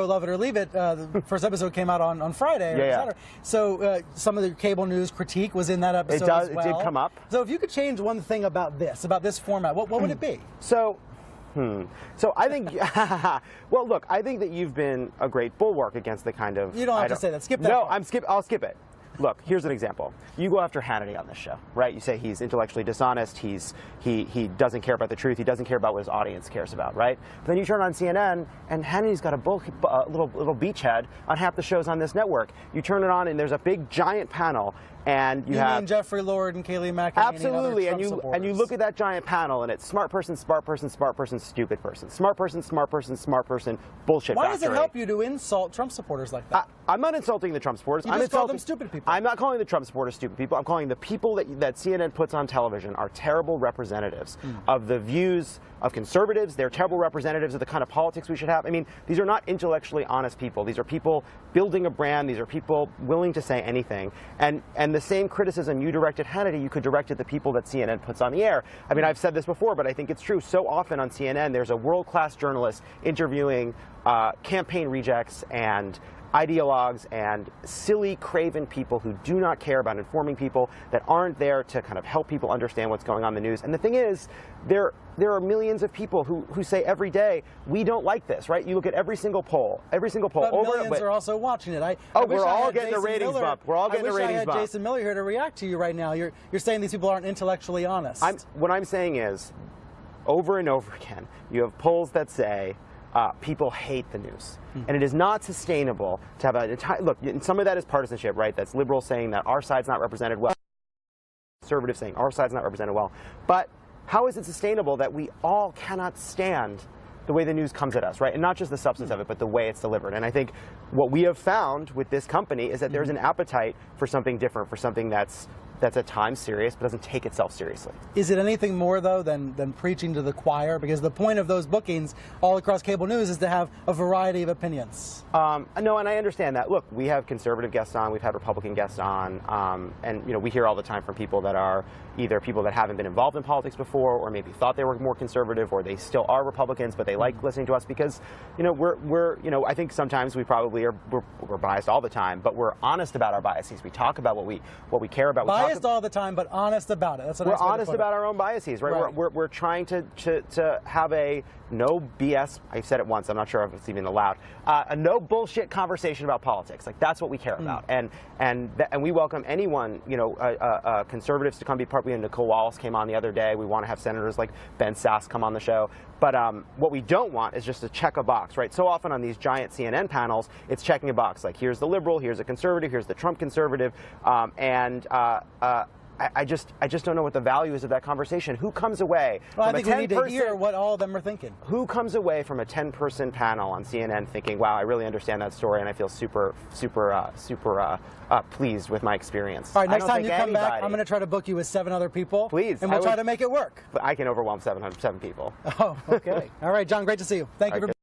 Love It or Leave It, the first episode came out on Friday. Yeah, Saturday. So some of the cable news critique was in that episode as well. It did come up. So if you could change one thing about this format, what would it be? So I think, well, look, I think that you've been a great bulwark against the kind of... You don't have to say that. Skip that. No, part. I'll skip it. Look, here's an example. You go after Hannity on this show, right? You say he's intellectually dishonest, he doesn't care about the truth, he doesn't care about what his audience cares about, right? But then you turn on CNN, and Hannity's got a little beachhead on half the shows on this network. You turn it on, and there's a big, giant panel, and you have... mean Jeffrey Lord and Kayleigh McEnany. Absolutely, and you look at that giant panel, and it's smart person, smart person, smart person, stupid person. Smart person, smart person, smart person, bullshit Why factory. does it help you to insult Trump supporters like that? I'm not insulting the Trump supporters. You just call them stupid people. I'm not calling the Trump supporters stupid people. I'm calling the people that CNN puts on television are terrible representatives of the views of conservatives. They're terrible representatives of the kind of politics we should have. I mean, these are not intellectually honest people. These are people building a brand. These are people willing to say anything. And the same criticism you direct at Hannity, you could direct at the people that CNN puts on the air. I mean, I've said this before, but I think it's true. So often on CNN, there's a world-class journalist interviewing campaign rejects and ideologues and silly, craven people who do not care about informing people, that aren't there to kind of help people understand what's going on in the news. And the thing is, there are millions of people who say every day, we don't like this, right? You look at every single poll. But millions are also watching it. We're all getting a ratings bump. We're all getting a ratings bump. I wish I had Jason Miller here to react to you right now. You're saying these people aren't intellectually honest. What I'm saying is, over and over again, you have polls that say, people hate the news. And it is not sustainable to have an entire... Look, some of that is partisanship, right? That's liberals saying that our side's not represented well. Conservatives saying our side's not represented well. But how is it sustainable that we all cannot stand the way the news comes at us, right? And not just the substance of it, but the way it's delivered. And I think what we have found with this company is that there's an appetite for something different, for something that's at times serious, but doesn't take itself seriously. Is it anything more, though, than preaching to the choir? Because the point of those bookings all across cable news is to have a variety of opinions. No, and I understand that. Look, we have conservative guests on, we've had Republican guests on, and we hear all the time from people that are either people that haven't been involved in politics before, or maybe thought they were more conservative, or they still are Republicans, but they like listening to us because, I think sometimes we probably we're biased all the time, but we're honest about our biases. We talk about what we care about. Biased all the time, but honest about it. That's what we're honest about our own biases, right? We're trying to have a no BS. I've said it once. I'm not sure if it's even allowed. A no bullshit conversation about politics. Like that's what we care about, and we welcome anyone. Conservatives to come be part. Nicole Wallace came on the other day. We want to have senators like Ben Sasse come on the show. But what we don't want is just to check a box, right? So often on these giant CNN panels, it's checking a box. Like here's the liberal, here's a conservative, here's the Trump conservative, I just don't know what the value is of that conversation. Who comes away well, from I think we need to hear what all of them are thinking. Who comes away from a 10-person panel on CNN thinking, wow, I really understand that story and I feel super pleased with my experience? All right, next time you come back, I'm going to try to book you with 7 other people. Please. And we'll try to make it work. But I can overwhelm 7 people. Oh, okay. All right, Jon, great to see you. Thank you for